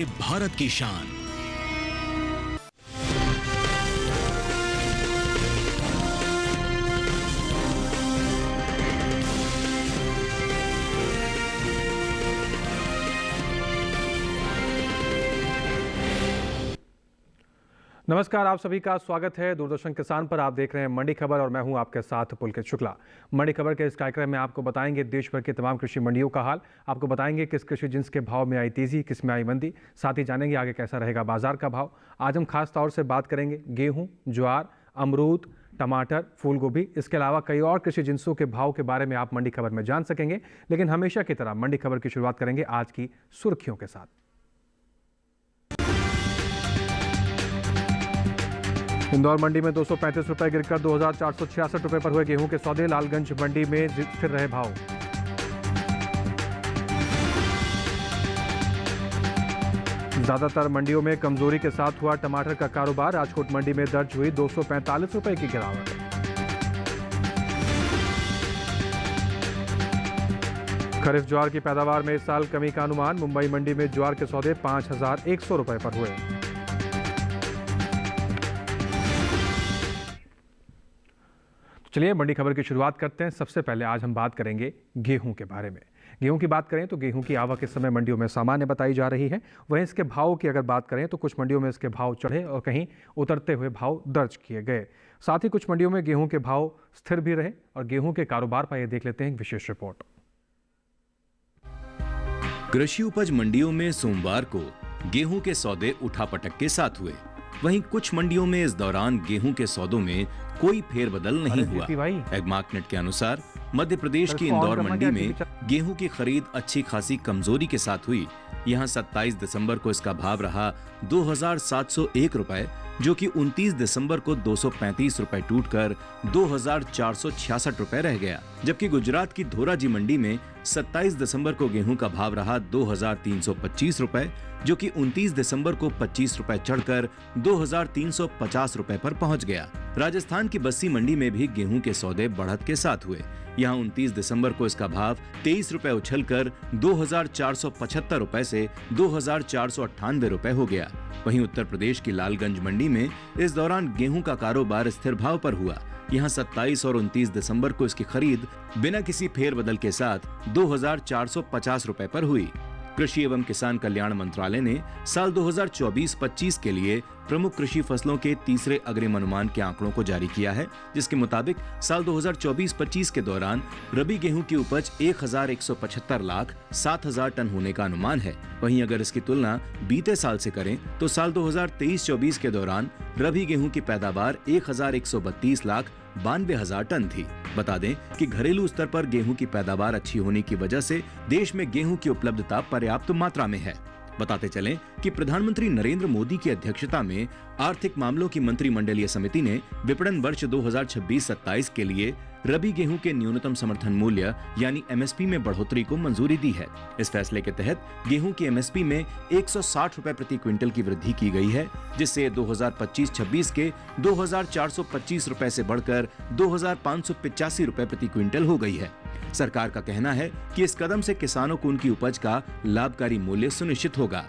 भारत की शान। नमस्कार, आप सभी का स्वागत है दूरदर्शन किसान पर। आप देख रहे हैं मंडी खबर और मैं हूं आपके साथ पुलकित शुक्ला। मंडी खबर के इस कार्यक्रम में आपको बताएंगे देश भर की तमाम कृषि मंडियों का हाल। आपको बताएंगे किस कृषि जिन्स के भाव में आई तेजी, किस में आई मंदी। साथ ही जानेंगे आगे कैसा रहेगा बाजार का भाव। आज हम खास तौर से बात करेंगे गेहूं, ज्वार, अमरूद, टमाटर, फूल गोभी, इसके अलावा कई और कृषि जिन्सों के भाव के बारे में आप मंडी खबर में जान सकेंगे। लेकिन हमेशा की तरह मंडी खबर की शुरुआत करेंगे आज की सुर्खियों के साथ। इंदौर मंडी में 235 रुपए गिरकर 2,466 रुपए पर हुए गेहूं के सौदे। लालगंज मंडी में स्थिर रहे भाव। ज्यादातर मंडियों में कमजोरी के साथ हुआ टमाटर का कारोबार। राजकोट मंडी में दर्ज हुई 245 रुपए की गिरावट। खरीफ ज्वार की पैदावार में इस साल कमी का अनुमान। मुंबई मंडी में ज्वार के सौदे 5,100 रुपए पर हुए। चलिए मंडी खबर की शुरुआत करते हैं। सबसे पहले आज हम बात करेंगे गेहूं के बारे में। गेहूं की बात करें तो गेहूं की आवक इस समय मंडियों में सामान्य बताई जा रही है। वहीं इसके भाव की अगर बात करें तो कुछ मंडियों में इसके भाव चढ़े और कहीं उतरते हुए भाव दर्ज किए गए। साथ ही कुछ मंडियों में गेहूं के भाव स्थिर भी रहे। और गेहूं के कारोबार पर यह देख लेते हैं एक विशेष रिपोर्ट। कृषि उपज मंडियों में सोमवार को गेहूं के सौदे उठापटक के साथ हुए। वहीं कुछ मंडियों में इस दौरान गेहूं के सौदों में कोई फेरबदल नहीं हुआ। एग्मार्कनेट के अनुसार मध्य प्रदेश की इंदौर मंडी में गेहूं की खरीद अच्छी खासी कमजोरी के साथ हुई। यहां 27 दिसंबर को इसका भाव रहा 2,701 रुपए, जो कि 29 दिसंबर को 235 रुपए टूटकर 2,466 रुपए रह गया। जबकि गुजरात की धोराजी मंडी में 27 दिसंबर को गेहूं का भाव रहा 2,325 रुपए, जो कि 29 दिसंबर को 25 रुपए चढ़कर 2,350 रुपए पर पहुंच गया। राजस्थान की बस्सी मंडी में भी गेहूं के सौदे बढ़त के साथ हुए। यहां 29 दिसंबर को इसका भाव 23 रुपए उछलकर 2,475 रुपए से 2,498 रुपए हो गया। वहीं उत्तर प्रदेश की लालगंज मंडी में इस दौरान गेहूं का कारोबार स्थिर भाव पर हुआ। यहां 27 और 29 दिसंबर को इसकी खरीद बिना किसी फेरबदल के साथ 2,450 रुपए पर हुई। कृषि एवं किसान कल्याण मंत्रालय ने साल 2024-25 के लिए प्रमुख कृषि फसलों के तीसरे अग्रिम अनुमान के आंकड़ों को जारी किया है, जिसके मुताबिक साल 2024-25 के दौरान रबी गेहूं की उपज 1,175 लाख 7,000 टन होने का अनुमान है। वहीं अगर इसकी तुलना बीते साल से करें तो साल 2023-24 के दौरान रबी गेहूं की पैदावार 1,132 लाख 92,000 टन थी। बता दें कि घरेलू स्तर पर गेहूं की पैदावार अच्छी होने की वजह से देश में गेहूं की उपलब्धता पर्याप्त मात्रा में है। बताते चलें कि प्रधानमंत्री नरेंद्र मोदी की अध्यक्षता में आर्थिक मामलों की मंत्रिमंडलीय समिति ने विपणन वर्ष 2026-27 के लिए रबी गेहूं के न्यूनतम समर्थन मूल्य यानी एमएसपी में बढ़ोतरी को मंजूरी दी है। इस फैसले के तहत गेहूं की एमएसपी में 160 रुपए प्रति क्विंटल की वृद्धि की गई है, जिससे 2025-26 के 2,425 रुपए से बढ़कर 2,585 रुपए प्रति क्विंटल हो गई है। सरकार का कहना है कि इस कदम से किसानों को उनकी उपज का लाभकारी मूल्य सुनिश्चित होगा।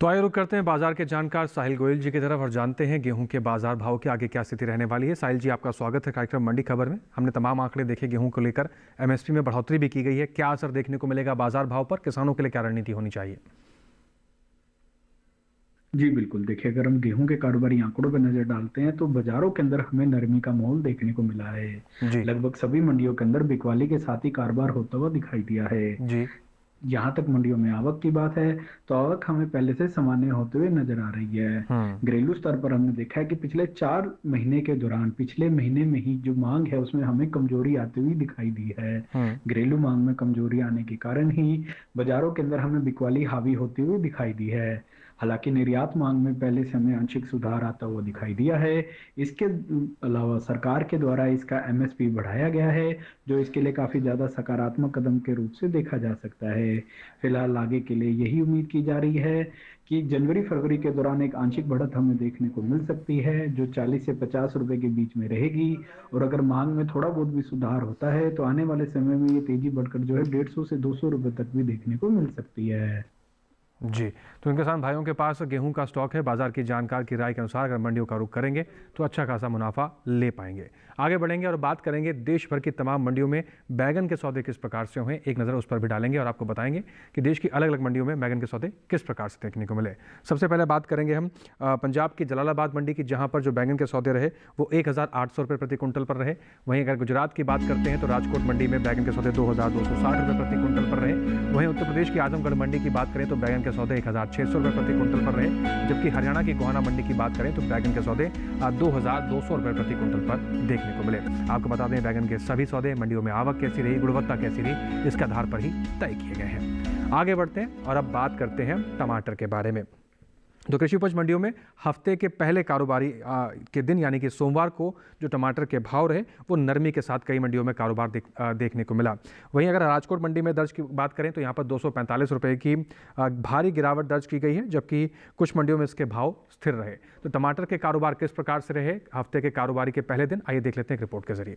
तो आइए रुक करते हैं बाजार के जानकार साहिल गोयल जी की तरफ और जानते हैं गेहूं के बाजार भाव के आगे क्या स्थिति रहने वाली है। साहिल जी, आपका स्वागत है कार्यक्रम मंडी खबर में। हमने तमाम आंकड़े देखे गेहूं को लेकर। एमएसपी में बढ़ोतरी भी की गई है। क्या असर देखने को मिलेगा बाजार भाव पर? किसानों के लिए क्या रणनीति होनी चाहिए? जी बिल्कुल, देखिए अगर हम गेहूं के कारोबारी आंकड़ों पर नजर डालते हैं तो बाजारों के अंदर हमें नरमी का माहौल देखने को मिला है। लगभग सभी मंडियों के अंदर बिकवाली के साथ ही कारोबार होता हुआ दिखाई दिया है। जी, यहाँ तक मंडियों में आवक की बात है तो आवक हमें पहले से सामान्य होते हुए नजर आ रही है। घरेलू स्तर पर हमने देखा है कि पिछले 4 महीने के दौरान पिछले महीने में ही जो मांग है उसमें हमें कमजोरी आती हुई दिखाई दी है। घरेलू मांग में कमजोरी आने के कारण ही बाजारों के अंदर हमें बिकवाली हावी होती हुई दिखाई दी है। हालांकि निर्यात मांग में पहले से हमें आंशिक सुधार आता हुआ दिखाई दिया है। इसके अलावा सरकार के द्वारा इसका एमएसपी बढ़ाया गया है, जो इसके लिए काफी ज्यादा सकारात्मक कदम के रूप से देखा जा सकता है। फिलहाल आगे के लिए यही उम्मीद की जा रही है कि जनवरी फरवरी के दौरान एक आंशिक बढ़त हमें देखने को मिल सकती है, जो 40 से 50 रुपए के बीच में रहेगी। और अगर मांग में थोड़ा बहुत भी सुधार होता है तो आने वाले समय में ये तेजी बढ़कर जो है 150 से 200 रुपए तक भी देखने को मिल सकती है। जी, तो इन किसान भाइयों के पास गेहूं का स्टॉक है। बाजार की जानकार की राय के अनुसार अगर मंडियों का रुख करेंगे तो अच्छा खासा मुनाफा ले पाएंगे। आगे बढ़ेंगे और बात करेंगे देश भर की तमाम मंडियों में बैगन के सौदे किस प्रकार से हुए, एक नज़र उस पर भी डालेंगे और आपको बताएंगे कि देश की अलग अलग मंडियों में बैगन के सौदे किस प्रकार से देखने को मिले। सबसे पहले बात करेंगे हम पंजाब की जलालाबाद मंडी की, जहाँ पर जो बैगन के सौदे रहे वो 1800 रुपये प्रति कुंटल पर रहे। वहीं अगर गुजरात की बात करते हैं तो राजकोट मंडी में बैगन के सौदे 2260 रुपये प्रति कुंटल पर रहे। वहीं उत्तर प्रदेश की आजमगढ़ मंडी की बात करें तो बैगन के सौदे 1600 रुपये प्रति कुंटल पर रहे। जबकि हरियाणा की गोहाना मंडी की बात करें तो बैगन के सौदे 2200 रुपये प्रति कुंटल पर देखने को मिले। आपको बता दें बैगन के सभी सौदे मंडियों में आवक कैसी रही, गुणवत्ता कैसी रही, इसके आधार पर ही तय किए गए हैं। आगे बढ़ते हैं और अब बात करते हैं टमाटर के बारे में। तो कृषि उपज मंडियों में हफ्ते के पहले कारोबारी के दिन यानी कि सोमवार को जो टमाटर के भाव रहे वो नरमी के साथ कई मंडियों में कारोबार देखने को मिला। वहीं अगर राजकोट मंडी में दर्ज की बात करें तो यहाँ पर 245 रुपये की भारी गिरावट दर्ज की गई है, जबकि कुछ मंडियों में इसके भाव स्थिर रहे। तो टमाटर के कारोबार किस प्रकार से रहे हफ्ते के कारोबारी के पहले दिन, आइए देख लेते हैं एक रिपोर्ट के जरिए।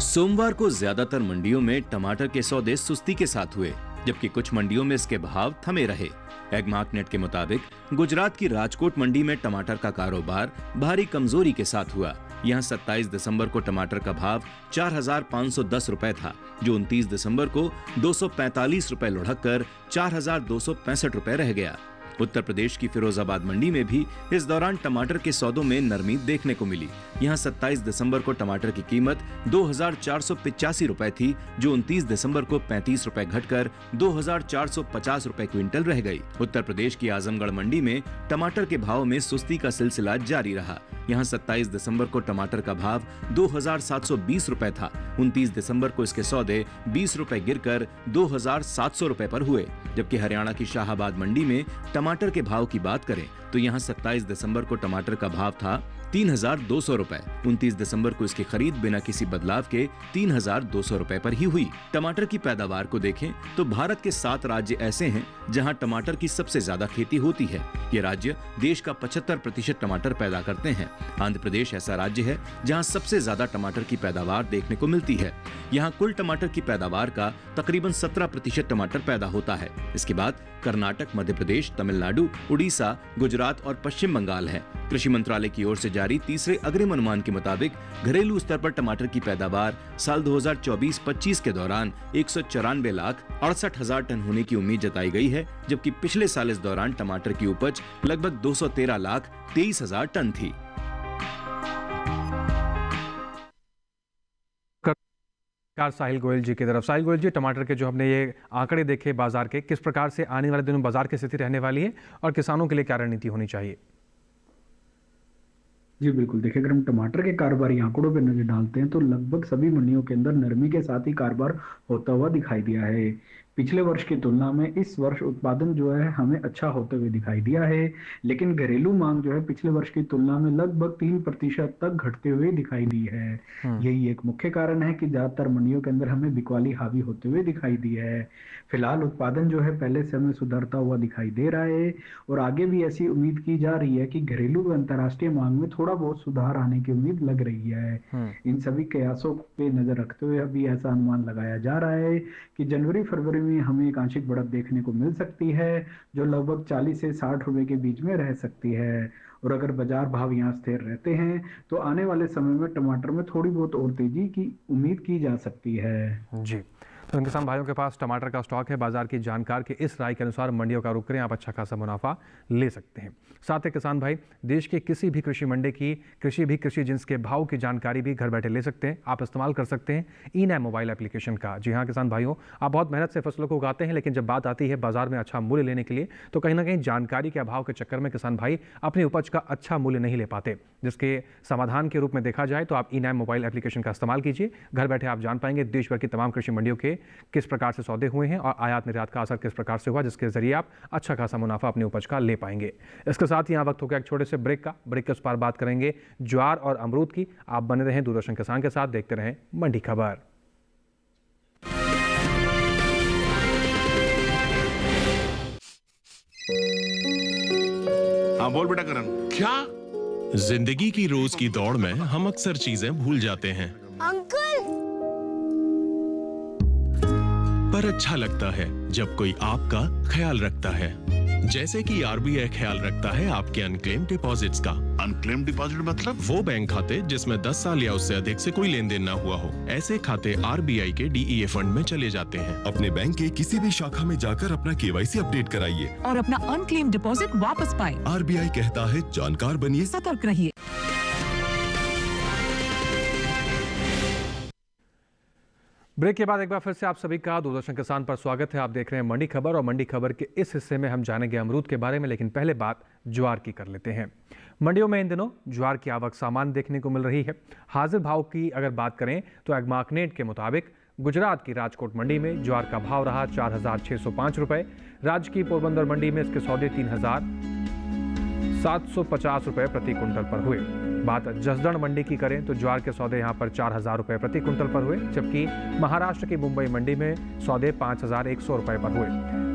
सोमवार को ज्यादातर मंडियों में टमाटर के सौदे सुस्ती के साथ हुए, जबकि कुछ मंडियों में इसके भाव थमे रहे। एगमार्कनेट के मुताबिक गुजरात की राजकोट मंडी में टमाटर का कारोबार भारी कमजोरी के साथ हुआ। यहां 27 दिसंबर को टमाटर का भाव 4510 रुपए था, जो 29 दिसंबर को 245 रुपए लुढ़क कर 4265 रुपए रह गया। उत्तर प्रदेश की फिरोजाबाद मंडी में भी इस दौरान टमाटर के सौदों में नरमी देखने को मिली। यहां 27 दिसंबर को टमाटर की कीमत 2485 रुपए थी, जो 29 दिसंबर को 35 रुपए घटकर 2450 रुपए क्विंटल रह गई। उत्तर प्रदेश की आजमगढ़ मंडी में टमाटर के भाव में सुस्ती का सिलसिला जारी रहा। यहां 27 दिसंबर को टमाटर का भाव 2720 रुपए था। 29 दिसंबर को इसके सौदे 20 रुपए गिरकर 2700 रुपए पर हुए। जबकि हरियाणा की शाहाबाद मंडी में टमाटर के भाव की बात करें तो यहां 27 दिसंबर को टमाटर का भाव था 3200 रुपए। 29 दिसंबर को इसकी खरीद बिना किसी बदलाव के 3200 रुपए पर ही हुई। टमाटर की पैदावार को देखें तो भारत के 7 राज्य ऐसे हैं जहां टमाटर की सबसे ज्यादा खेती होती है। ये राज्य देश का 75% टमाटर पैदा करते हैं। आंध्र प्रदेश ऐसा राज्य है जहां सबसे ज्यादा टमाटर की पैदावार देखने को मिलती है। यहाँ कुल टमाटर की पैदावार का तकरीबन 17% टमाटर पैदा होता है। इसके बाद कर्नाटक, मध्य प्रदेश, तमिलनाडु, उड़ीसा, गुजरात और पश्चिम बंगाल है। कृषि मंत्रालय की ओर से जारी तीसरे अग्रिम अनुमान के मुताबिक घरेलू स्तर पर टमाटर की पैदावार साल 2024-25 के दौरान 194,68,000 टन होने की उम्मीद जताई गई है, जबकि पिछले साल इस दौरान टमाटर की उपज लगभग 213,23,000 टन थी। साहिल गोयल जी की तरफ। साहिल गोयल जी, टमाटर के जो हमने ये आंकड़े देखे बाजार के, किस प्रकार से आने वाले दिनों में बाजार की स्थिति रहने वाली है और किसानों के लिए क्या रणनीति होनी चाहिए? जी बिल्कुल, देखिए अगर हम टमाटर के कारोबारी आंकड़ों पर नजर डालते हैं तो लगभग सभी मंडियों के अंदर नरमी के साथ ही कारोबार होता हुआ दिखाई दिया है। पिछले वर्ष की तुलना में इस वर्ष उत्पादन जो है हमें अच्छा होते हुए दिखाई दिया है, लेकिन घरेलू मांग जो है पिछले वर्ष की तुलना में लगभग 3% तक घटते हुए दिखाई दी है। यही एक मुख्य कारण है कि ज्यादातर मंडियों के अंदर हमें बिकवाली हावी होते हुए दिखाई दी है। फिलहाल उत्पादन जो है पहले से हमें सुधरता हुआ दिखाई दे रहा है और आगे भी ऐसी उम्मीद की जा रही है कि घरेलू व अंतर्राष्ट्रीय मांग में थोड़ा बहुत सुधार आने की उम्मीद लग रही है। इन सभी कयासों पे नजर रखते हुए अभी ऐसा अनुमान लगाया जा रहा है कि जनवरी फरवरी में हमें एक आंशिक बढ़त देखने को मिल सकती है, जो लगभग 40 से 60 रुपए के बीच में रह सकती है। और अगर बाजार भाव यहाँ स्थिर रहते हैं तो आने वाले समय में टमाटर में थोड़ी बहुत और तेजी की उम्मीद की जा सकती है। जी, तो किसान भाइयों के पास टमाटर का स्टॉक है। बाजार की जानकार के इस राय के अनुसार मंडियों का रुख करें, आप अच्छा खासा मुनाफा ले सकते हैं। साथ ही किसान भाई देश के किसी भी कृषि मंडी की कृषि जिन्स के भाव की जानकारी भी घर बैठे ले सकते हैं। आप इस्तेमाल कर सकते हैं ई-नैम मोबाइल एप्लीकेशन का। जी हाँ किसान भाइयों, आप बहुत मेहनत से फसलों को उगाते हैं, लेकिन जब बात आती है बाजार में अच्छा मूल्य लेने के लिए तो कहीं ना कहीं जानकारी के अभाव के चक्कर में किसान भाई अपनी उपज का अच्छा मूल्य नहीं ले पाते, जिसके समाधान के रूप में देखा जाए तो आप ई-नैम मोबाइल एप्लीकेशन का इस्तेमाल कीजिए। घर बैठे आप जान पाएंगे देश भर की तमाम कृषि मंडियों के किस प्रकार से सौदे हुए हैं और आयात निर्यात का असर किस प्रकार से हुआ, जिसके जरिए आप अच्छा खासा मुनाफा अपनी उपज का ले पाएंगे। इसके साथ ही यहाँ वक्त हो गया एक छोटे से ब्रेक के उस पार बात करेंगे ज्वार और अमरूद की। आप बने रहें दूरदर्शन किसान के साथ, देखते रहें मंडी खबर। हाँ बोल बेटा करण। क्या? जिंदगी की रोज की दौड़ में हम अक्सर चीजें भूल जाते हैं, अंकल। पर अच्छा लगता है जब कोई आपका ख्याल रखता है, जैसे कि आरबीआई ख्याल रखता है आपके अनक्लेम डिपॉजिट्स का। अनक्लेम डिपॉजिट मतलब? वो बैंक खाते जिसमें 10 साल या उससे अधिक से कोई लेन देन न हुआ हो। ऐसे खाते आरबीआई के डीईए फंड में चले जाते हैं। अपने बैंक के किसी भी शाखा में जाकर अपना केवाईसी अपडेट कराइए और अपना अनक्लेम डिपॉजिट वापस पाएं। आरबीआई कहता है जानकार बनिए, सतर्क रहिए। ब्रेक के बाद एक बार फिर से आप सभी का दूरदर्शन किसान पर स्वागत है। आप देख रहे हैं मंडी खबर और मंडी खबर के इस हिस्से में हम जानेंगे अमरूद के बारे में, लेकिन पहले बात ज्वार की कर लेते हैं। मंडियों में इन दिनों ज्वार की आवक सामान्य देखने को मिल रही है। हाजिर भाव की अगर बात करें तो एग्मार्कनेट के मुताबिक गुजरात की राजकोट मंडी में ज्वार का भाव रहा 4,605 रुपये। राज्य की पोरबंदर मंडी में इसके सौदे 3,750 रुपये प्रति कुंटल पर हुए। बात जसदण मंडी की करें तो ज्वार के सौदे यहां पर 4,000 रुपये प्रति कुंटल पर हुए, जबकि महाराष्ट्र की मुंबई मंडी में सौदे 5,100 रुपये पर हुए।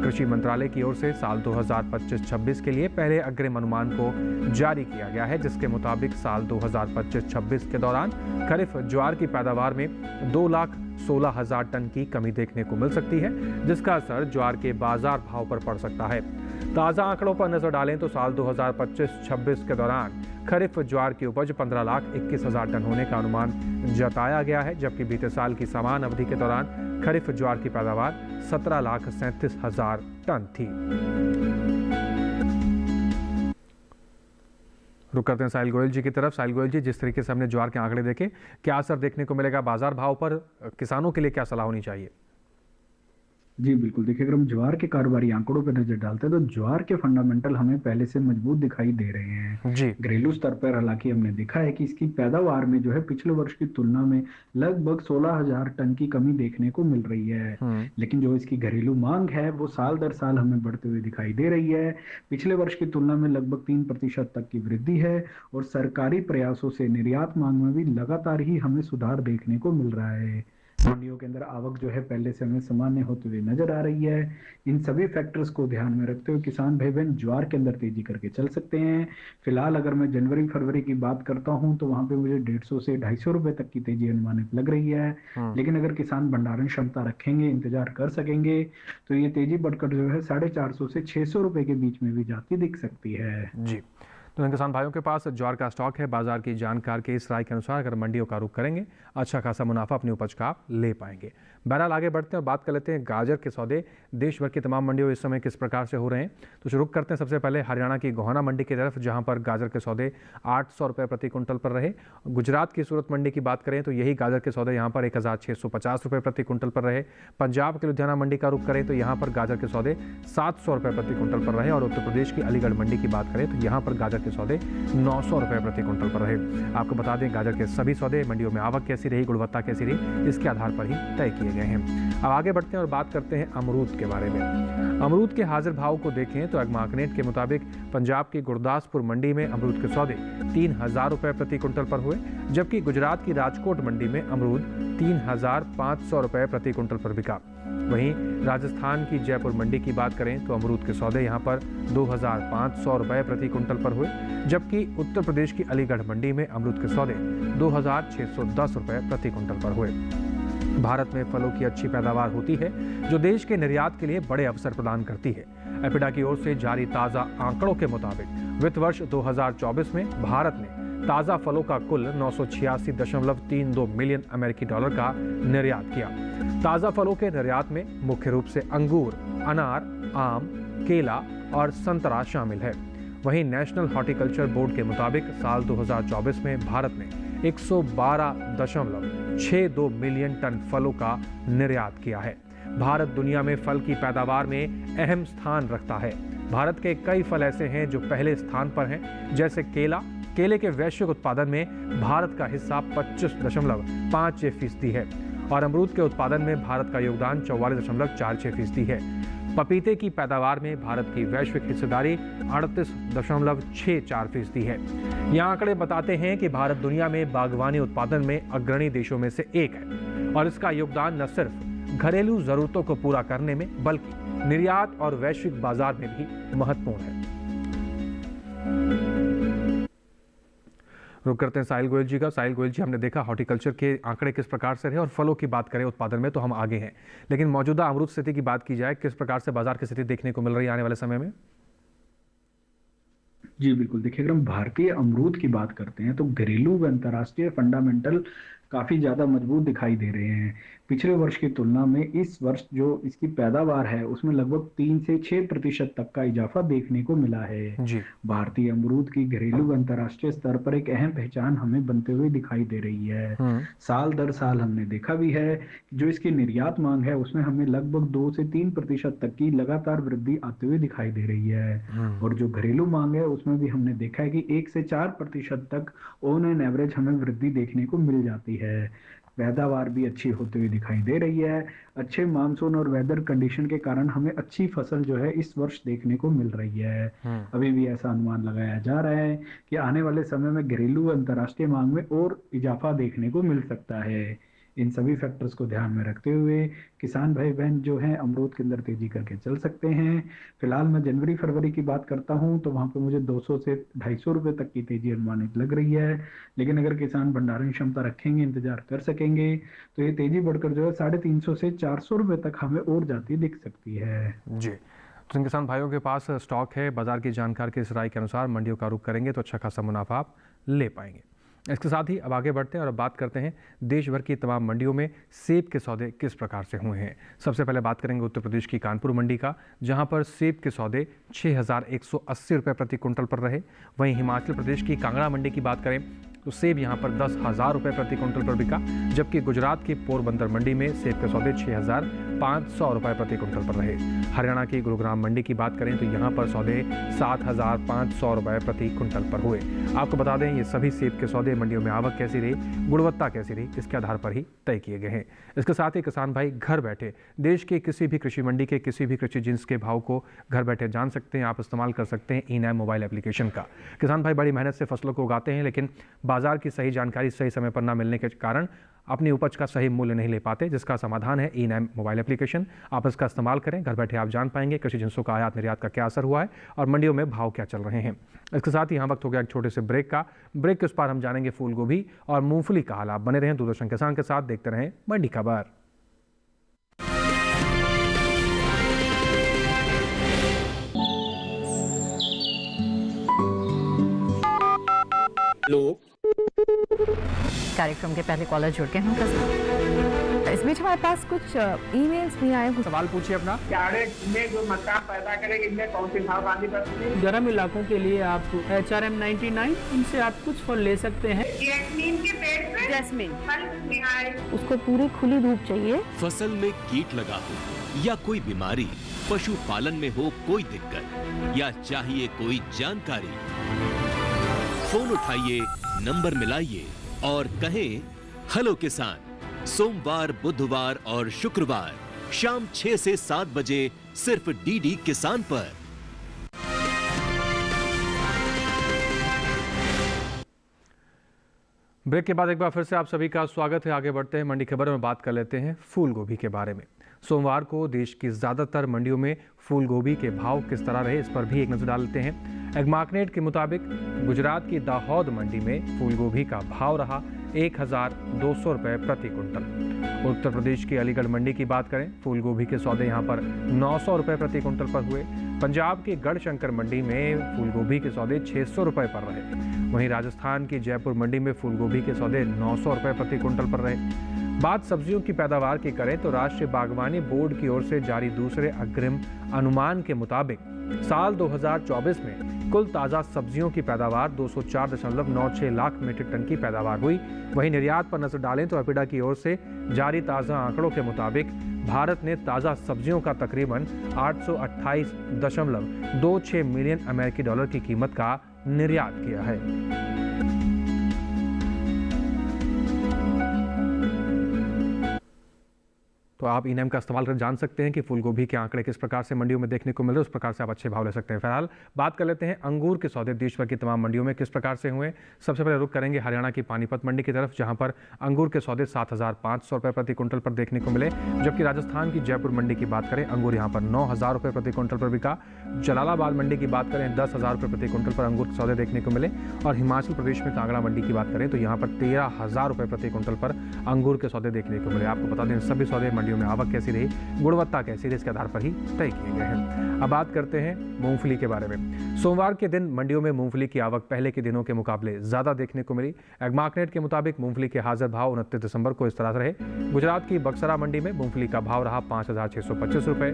कृषि मंत्रालय की ओर से साल 2025-26 के लिए पहले अग्रिम अनुमान को जारी किया गया है, जिसके मुताबिक साल 2025-26 के दौरान खरीफ ज्वार की पैदावार में 2,16,000 टन की कमी देखने को मिल सकती है, जिसका असर ज्वार के बाजार भाव पर पड़ सकता है। ताज़ा आंकड़ों पर नजर डालें तो साल 2025-26 के दौरान खरीफ ज्वार की उपज 15,21,000 टन होने का अनुमान जताया गया है, जबकि बीते साल की समान अवधि के दौरान खरीफ ज्वार की पैदावार 17,37,000 टन थी। रुक करते हैं साहिल गोयल जी की तरफ। साहिल गोयल जी, जिस तरीके से हमने ज्वार के आंकड़े देखे, क्या असर देखने को मिलेगा बाजार भाव पर? किसानों के लिए क्या सलाह होनी चाहिए? जी बिल्कुल, देखिए अगर हम ज्वार के कारोबारी आंकड़ों पर नजर डालते हैं तो ज्वार के फंडामेंटल हमें पहले से मजबूत दिखाई दे रहे हैं जी। घरेलू स्तर पर हालांकि हमने देखा है कि इसकी पैदावार में जो है पिछले वर्ष की तुलना में लगभग 16,000 टन की कमी देखने को मिल रही है, लेकिन जो इसकी घरेलू मांग है वो साल दर साल हमें बढ़ते हुए दिखाई दे रही है। पिछले वर्ष की तुलना में लगभग 3% तक की वृद्धि है और सरकारी प्रयासों से निर्यात मांग में भी लगातार ही हमें सुधार देखने को मिल रहा है। मंडियों के अंदर आवक जो है पहले से हमें सामान्य होते हुए नजर आ रही है। इन सभी फैक्टर्स को ध्यान में रखते हुए किसान भाई बहन ज्वार के अंदर तेजी करके चल सकते हैं। फिलहाल अगर मैं जनवरी फरवरी की बात करता हूं तो वहां पे मुझे 150 से 250 रुपए तक की तेजी अनुमानित लग रही है, लेकिन अगर किसान भंडारण क्षमता रखेंगे, इंतजार कर सकेंगे तो ये तेजी बढ़कर जो है 450 से 600 रुपए के बीच में भी जाती दिख सकती है। जी, तो किसान भाइयों के पास ज्वार का स्टॉक है। बाजार की जानकार के इस राय के अनुसार अगर मंडियों का रुख करेंगे, अच्छा खासा मुनाफा अपनी उपज का आप ले पाएंगे। बहरहाल आगे बढ़ते हैं और बात कर लेते हैं गाजर के सौदे देश भर की तमाम मंडियों इस समय किस प्रकार से हो रहे हैं। तो रुख करते हैं सबसे पहले हरियाणा की गोहाना मंडी की तरफ, जहां पर गाजर के सौदे 800 रुपये प्रति कुंटल पर रहे। गुजरात की सूरत मंडी की बात करें तो यही गाजर के सौदे यहाँ पर 1,650 रुपये प्रति कुंटल पर रहे। पंजाब की लुधियाना मंडी का रुख करें तो यहाँ पर गाजर के सौदे 700 रुपये प्रति कुंटल पर रहे और उत्तर प्रदेश की अलीगढ़ मंडी की बात करें तो यहाँ पर गाजर के सौदे 900 रुपये प्रति कुंटल पर रहे। आपको बता दें गाजर के सभी सौदे मंडियों में आवक कैसी रही, गुणवत्ता कैसी रही, इसके आधार पर ही तय किए गए हैं। अब आगे बढ़ते हैं और बात करते हैं अमरूद के बारे में। अमरूद के हाजिर भाव को देखें तो एग्मार्कनेट के मुताबिक पंजाब की गुरदासपुर मंडी में अमरूद के सौदे 3,000 रुपये प्रति कुंटल पर हुए, जबकि गुजरात की राजकोट मंडी में अमरूद 3,500 रुपये प्रति कुंटल पर बिका। वहीं राजस्थान की जयपुर मंडी की बात करें तो अमरूद के सौदे यहां पर 2,500 रुपये प्रति कुंटल पर हुए, जबकि उत्तर प्रदेश की अलीगढ़ मंडी में अमरूद के सौदे 2,610 रुपये प्रति कुंटल पर हुए। भारत में फलों की अच्छी पैदावार होती है, जो देश के निर्यात के लिए बड़े अवसर प्रदान करती है। एपिडा की ओर से जारी ताज़ा आंकड़ों के मुताबिक वित्त वर्ष 2024 में भारत ने ताज़ा फलों का कुल 986.32 मिलियन अमेरिकी डॉलर का निर्यात किया। ताज़ा फलों के निर्यात में मुख्य रूप से अंगूर, अनार, आम, केला और संतरा शामिल है। वहीं नेशनल हॉर्टिकल्चर बोर्ड के मुताबिक साल 2024 में भारत ने 112.62 मिलियन टन फलों का निर्यात किया है। भारत दुनिया में फल की पैदावार में अहम स्थान रखता है। भारत के कई फल ऐसे हैं जो पहले स्थान पर हैं, जैसे केला। केले के वैश्विक उत्पादन में भारत का हिस्सा 25.5% है और अमरूद के उत्पादन में भारत का योगदान 44.46% है। पपीते की पैदावार में भारत की वैश्विक हिस्सेदारी 38.64% है। ये आंकड़े बताते हैं कि भारत दुनिया में बागवानी उत्पादन में अग्रणी देशों में से एक है और इसका योगदान न सिर्फ घरेलू जरूरतों को पूरा करने में बल्कि निर्यात और वैश्विक बाजार में भी महत्वपूर्ण है। रुक करते हैं साहिल गोयल जी का। साहिल गोयल जी, हमने देखा हॉर्टिकल्चर के आंकड़े किस प्रकार से रहे और फलों की बात करें उत्पादन में तो हम आगे हैं, लेकिन मौजूदा अमरूद स्थिति की बात की जाए, किस प्रकार से बाजार की स्थिति देखने को मिल रही है आने वाले समय में? जी बिल्कुल, देखिए अगर हम भारतीय अमरूद की बात करते हैं तो घरेलू व अंतर्राष्ट्रीय फंडामेंटल काफी ज्यादा मजबूत दिखाई दे रहे हैं। पिछले वर्ष की तुलना में इस वर्ष जो इसकी पैदावार है उसमें लगभग 3 से 6% तक का इजाफा देखने को मिला है जी। भारतीय अमरूद की घरेलू व अंतर्राष्ट्रीय स्तर पर एक अहम पहचान हमें बनते हुए दिखाई दे रही है। साल दर साल हमने देखा भी है कि जो इसकी निर्यात मांग है उसमें हमें लगभग 2 से 3% तक की लगातार वृद्धि आते हुए दिखाई दे रही है और जो घरेलू मांग है उसमें भी हमने देखा है कि 1 से 4% तक ऑन एन एवरेज हमें वृद्धि देखने को मिल जाती है। पैदावार भी अच्छी होती हुई दिखाई दे रही है। अच्छे मानसून और वेदर कंडीशन के कारण हमें अच्छी फसल जो है इस वर्ष देखने को मिल रही है। अभी भी ऐसा अनुमान लगाया जा रहा है कि आने वाले समय में घरेलू अंतर्राष्ट्रीय मांग में और इजाफा देखने को मिल सकता है। इन सभी फैक्टर्स को ध्यान में रखते हुए किसान भाई बहन जो हैं अमरूद के अंदर तेजी करके चल सकते हैं। फिलहाल मैं जनवरी फरवरी की बात करता हूं तो वहां पे मुझे 200 से 250 रुपए तक की तेजी अनुमानित लग रही है, लेकिन अगर किसान भंडारण क्षमता रखेंगे, इंतजार कर सकेंगे तो ये तेजी बढ़कर जो है 350 से 400 रुपए तक हमें और जाती दिख सकती है। जी, तो किसान भाइयों के पास स्टॉक है, बाजार की जानकार की इस राय के अनुसार मंडियों का रुख करेंगे तो अच्छा खासा मुनाफा आप ले पाएंगे। इसके साथ ही अब आगे बढ़ते हैं और अब बात करते हैं देश भर की तमाम मंडियों में सेब के सौदे किस प्रकार से हुए हैं। सबसे पहले बात करेंगे उत्तर प्रदेश की कानपुर मंडी का, जहां पर सेब के सौदे 6,180 रुपये प्रति कुंटल पर रहे। वहीं हिमाचल प्रदेश की कांगड़ा मंडी की बात करें तो सेब यहां पर 10,000 रुपये प्रति कुंटल पर बिका, जबकि गुजरात की पोरबंदर मंडी में सेब के सौदे 6,500 रुपये प्रति कुंटल पर रहे। हरियाणा की गुरुग्राम मंडी की बात करें तो यहां पर सौदे 7,500 रुपये प्रति कुंटल पर हुए। आपको बता दें ये सभी सेब के सौदे मंडियों में आवक कैसी रही, गुणवत्ता कैसी रही, इसके आधार पर ही तय किए गए हैं। इसके साथ ही किसान भाई घर बैठे देश के किसी भी कृषि मंडी के किसी भी कृषि जिन्स के भाव को घर बैठे जान सकते हैं। आप इस्तेमाल कर सकते हैं ई-नैम मोबाइल एप्लीकेशन का। किसान भाई बड़ी मेहनत से फसलों को उगाते हैं, लेकिन बाजार की सही जानकारी सही समय पर न मिलने के कारण अपनी उपज का सही मूल्य नहीं ले पाते, जिसका समाधान है ई-नैम मोबाइल एप्लीकेशन। आप इसका इस्तेमाल करें, घर बैठे आप जान पाएंगे कृषि जिन्सों का आयात निर्यात का क्या असर हुआ है और मंडियों में भाव क्या चल रहे हैं। इसके साथ ही यहाँ वक्त हो गया एक छोटे से ब्रेक का। ब्रेक के उस पार हम जानेंगे फूल गोभी और मूंगफली का हाल। आप बने रहें दूरदर्शन किसान के साथ, देखते रहें मंडी खबर। कार्यक्रम के पहले कॉलर जुड़ गए हैं। इस बीच हमारे पास कुछ ईमेल्स भी आए हैं। सवाल पूछिए अपना। में जो मक्का पैदा करेंगे इनमें कौन सी खाद डालनी पड़ती है? गर्म इलाकों के लिए आप HRM 99 इनसे आप कुछ फल ले सकते हैं। जैस्मीन के पेड़ पे जैस्मीन फल निहाय। उसको पूरी खुली धूप चाहिए। फसल में कीट लगा हो या कोई बीमारी, पशुपालन में हो कोई दिक्कत या चाहिए कोई जानकारी, फोन उठाइए, नंबर मिलाइए और कहें हेलो किसान। सोमवार, बुधवार और शुक्रवार शाम 6 से 7 बजे सिर्फ डीडी किसान पर। ब्रेक के बाद एक बार फिर से आप सभी का स्वागत है। आगे बढ़ते हैं मंडी खबर में बात कर लेते हैं फूल गोभी के बारे में। सोमवार को देश की ज़्यादातर मंडियों में फूल गोभी के भाव किस तरह रहे, इस पर भी एक नज़र डाल लेते हैं। एग्मार्कनेट के मुताबिक गुजरात की दाहोद मंडी में फूल गोभी का भाव रहा 1,200 रुपये प्रति कुंटल। उत्तर प्रदेश की अलीगढ़ मंडी की बात करें, फूल गोभी के सौदे यहाँ पर 900 रुपये प्रति कुंटल पर हुए। पंजाब की गढ़शंकर मंडी में फूल गोभी के सौदे 600 रुपये पर रहे। वहीं राजस्थान की जयपुर मंडी में फूल गोभी के सौदे 900 रुपये प्रति कुंटल पर रहे। बात सब्जियों की पैदावार की करें तो राष्ट्रीय बागवानी बोर्ड की ओर से जारी दूसरे अग्रिम अनुमान के मुताबिक साल 2024 में कुल ताज़ा सब्जियों की पैदावार 204.96 लाख मीट्रिक टन की पैदावार हुई। वहीं निर्यात पर नजर डालें तो अपिडा की ओर से जारी ताज़ा आंकड़ों के मुताबिक भारत ने ताज़ा सब्जियों का तकरीबन 828.26 मिलियन अमेरिकी डॉलर की कीमत का निर्यात किया है। तो आप ई-नैम का इस्तेमाल कर जान सकते हैं कि फूल गोभी के आंकड़े किस प्रकार से मंडियों में देखने को मिल रहे हैं, उस प्रकार से आप अच्छे भाव ले सकते हैं। फिलहाल बात कर लेते हैं अंगूर के सौदे देश भर की तमाम मंडियों में किस प्रकार से हुए। सबसे पहले रुख करेंगे हरियाणा की पानीपत मंडी की तरफ, जहां पर अंगूर के सौदे 7,500 रुपये प्रति क्विंटल पर देखने को मिले। जबकि राजस्थान की जयपुर मंडी की बात करें, अंगूर यहां पर 9,000 रुपये प्रति क्विंटल पर बिका। जलालाबाद मंडी की बात करें 10,000 रुपये प्रति क्विंटल पर अंगूर के सौदे देखने को मिले। और हिमाचल प्रदेश में कांगड़ा मंडी की बात करें तो यहाँ पर 13,000 रुपये प्रति क्विंटल पर अंगूर के सौदे देखने को मिले। आपको बता दें सभी सौदे मंडियों में आवक कैसी रही, गुणवत्ता कैसी रही, इसके आधार पर ही तय किए गए हैं। अब बात करते हैं मूंगफली के बारे में। सोमवार के दिन मंडियों में मूंगफली की आवक पहले के दिनों के मुकाबले ज्यादा देखने को मिली। एग्मार्कनेट के मुताबिक मूंगफली के हाजिर भाव 29 दिसंबर को इस तरह से रहे। गुजरात की बक्सरा मंडी में मूंगफली का भाव रहा 5,625 रुपये।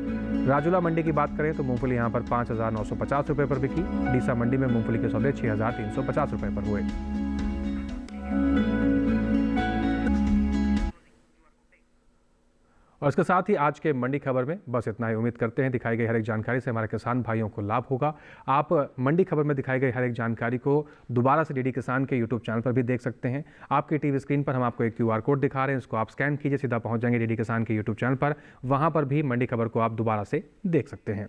राजूला मंडी की बात करें तो मूंगफली यहाँ पर 5,950 रुपये पर बिकी। डीसा मंडी में मूंगफली के सौदे 6,350 रुपये पर हुए। और इसके साथ ही आज के मंडी खबर में बस इतना ही। उम्मीद करते हैं दिखाई गई हर एक जानकारी से हमारे किसान भाइयों को लाभ होगा। आप मंडी खबर में दिखाई गई हर एक जानकारी को दोबारा से डीडी किसान के यूट्यूब चैनल पर भी देख सकते हैं। आपके टीवी स्क्रीन पर हम आपको एक QR कोड दिखा रहे हैं, इसको आप स्कैन कीजिए, सीधा पहुंच जाएंगे डीडी किसान के यूट्यूब चैनल पर। वहां पर भी मंडी खबर को आप दोबारा से देख सकते हैं।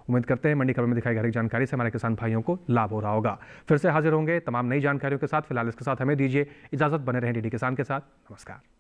उम्मीद करते हैं मंडी खबर में दिखाई गई हर एक जानकारी से हमारे किसान भाइयों को लाभ हो रहा होगा। फिर से हाजिर होंगे तमाम नई जानकारियों के साथ। फिलहाल इसके साथ हमें दीजिए इजाजत, बने रहें डीडी किसान के साथ। नमस्कार।